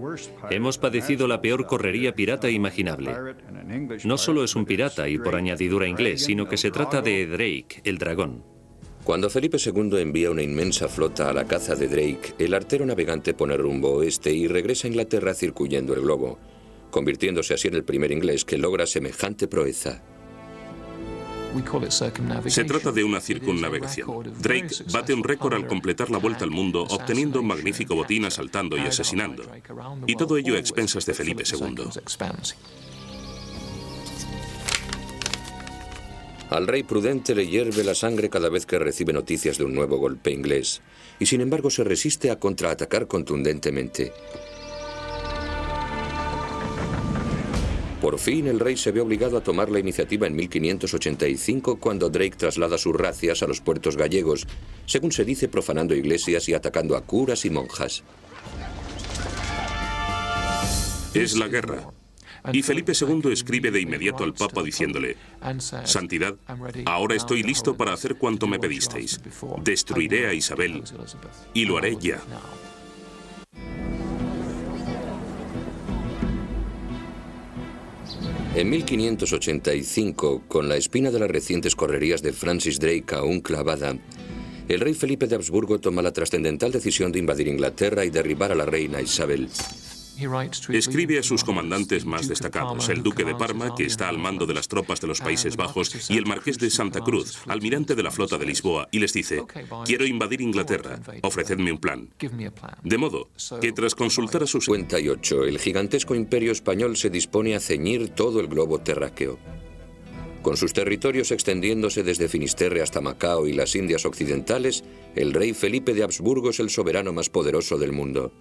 Speaker 3: hemos padecido la peor correría pirata imaginable. No solo es un pirata y por añadidura inglés, sino que se trata de Drake, el dragón.
Speaker 1: Cuando Felipe II envía una inmensa flota a la caza de Drake, el artero navegante pone rumbo oeste y regresa a Inglaterra circuyendo el globo, convirtiéndose así en el primer inglés que logra semejante proeza.
Speaker 2: Se trata de una circunnavegación. Drake bate un récord al completar la vuelta al mundo, obteniendo un magnífico botín asaltando y asesinando. Y todo ello a expensas de Felipe II.
Speaker 1: Al rey prudente le hierve la sangre cada vez que recibe noticias de un nuevo golpe inglés, y sin embargo se resiste a contraatacar contundentemente. Por fin el rey se ve obligado a tomar la iniciativa en 1585 cuando Drake traslada sus razias a los puertos gallegos, según se dice profanando iglesias y atacando a curas y monjas.
Speaker 2: Es la guerra. Y Felipe II escribe de inmediato al Papa diciéndole: Santidad, ahora estoy listo para hacer cuanto me pedisteis. Destruiré a Isabel y lo haré ya.
Speaker 1: En 1585, con la espina de las recientes correrías de Francis Drake aún clavada, el rey Felipe de Habsburgo toma la trascendental decisión de invadir Inglaterra y derribar a la reina Isabel.
Speaker 2: Escribe a sus comandantes más destacados, el duque de Parma, que está al mando de las tropas de los Países Bajos, y el marqués de Santa Cruz, almirante de la flota de Lisboa, y les dice: quiero invadir Inglaterra, ofrecedme un plan. De modo que tras consultar a sus...
Speaker 1: 58, el gigantesco imperio español se dispone a ceñir todo el globo terráqueo. Con sus territorios extendiéndose desde Finisterre hasta Macao y las Indias Occidentales, el rey Felipe de Habsburgo es el soberano más poderoso del mundo.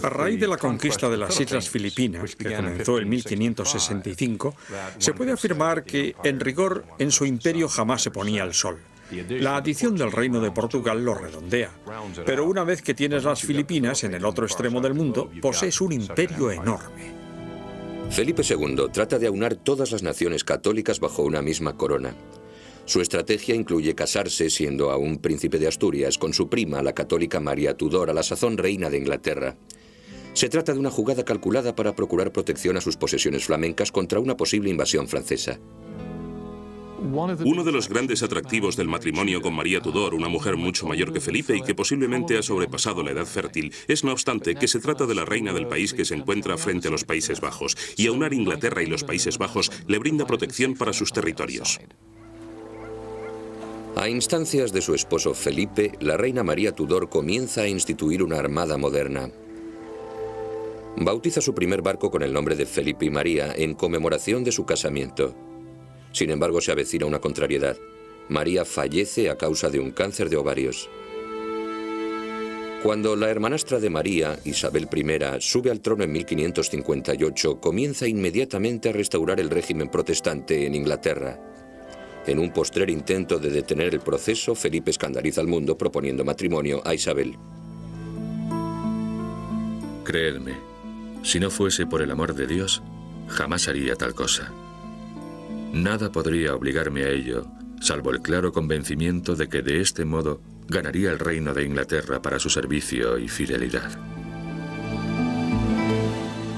Speaker 6: A raíz de la conquista de las Islas Filipinas, que comenzó en 1565, se puede afirmar que, en rigor, en su imperio jamás se ponía el sol. La adición del Reino de Portugal lo redondea. Pero una vez que tienes las Filipinas en el otro extremo del mundo, posees un imperio enorme.
Speaker 1: Felipe II trata de aunar todas las naciones católicas bajo una misma corona. Su estrategia incluye casarse, siendo aún príncipe de Asturias, con su prima, la católica María Tudor, a la sazón reina de Inglaterra. Se trata de una jugada calculada para procurar protección a sus posesiones flamencas contra una posible invasión francesa.
Speaker 2: Uno de los grandes atractivos del matrimonio con María Tudor, una mujer mucho mayor que Felipe y que posiblemente ha sobrepasado la edad fértil, es no obstante que se trata de la reina del país que se encuentra frente a los Países Bajos, y aunar Inglaterra y los Países Bajos le brinda protección para sus territorios.
Speaker 1: A instancias de su esposo Felipe, la reina María Tudor comienza a instituir una armada moderna. Bautiza su primer barco con el nombre de Felipe y María en conmemoración de su casamiento. Sin embargo, se avecina una contrariedad. María fallece a causa de un cáncer de ovarios. Cuando la hermanastra de María, Isabel I, sube al trono en 1558, comienza inmediatamente a restaurar el régimen protestante en Inglaterra. En un postrer intento de detener el proceso, Felipe escandaliza al mundo proponiendo matrimonio a Isabel.
Speaker 5: Creedme, si no fuese por el amor de Dios, jamás haría tal cosa. Nada podría obligarme a ello, salvo el claro convencimiento de que de este modo ganaría el reino de Inglaterra para su servicio y fidelidad.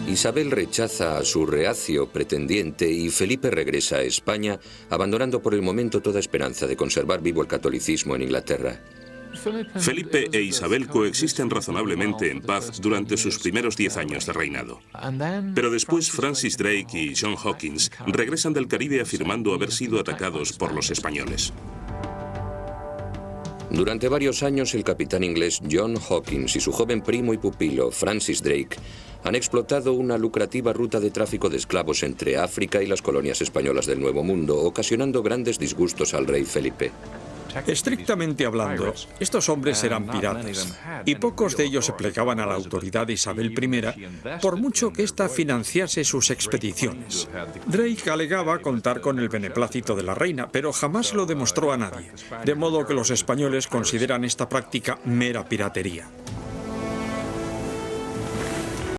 Speaker 1: Isabel rechaza a su reacio pretendiente y Felipe regresa a España, abandonando por el momento toda esperanza de conservar vivo el catolicismo en Inglaterra.
Speaker 2: Felipe e Isabel coexisten razonablemente en paz durante sus primeros 10 años de reinado. Pero después Francis Drake y John Hawkins regresan del Caribe afirmando haber sido atacados por los españoles.
Speaker 1: Durante varios años, el capitán inglés John Hawkins y su joven primo y pupilo, Francis Drake, han explotado una lucrativa ruta de tráfico de esclavos entre África y las colonias españolas del Nuevo Mundo, ocasionando grandes disgustos al rey Felipe.
Speaker 6: Estrictamente hablando, estos hombres eran piratas, y pocos de ellos se plegaban a la autoridad de Isabel I, por mucho que ésta financiase sus expediciones. Drake alegaba contar con el beneplácito de la reina, pero jamás lo demostró a nadie, de modo que los españoles consideran esta práctica mera piratería.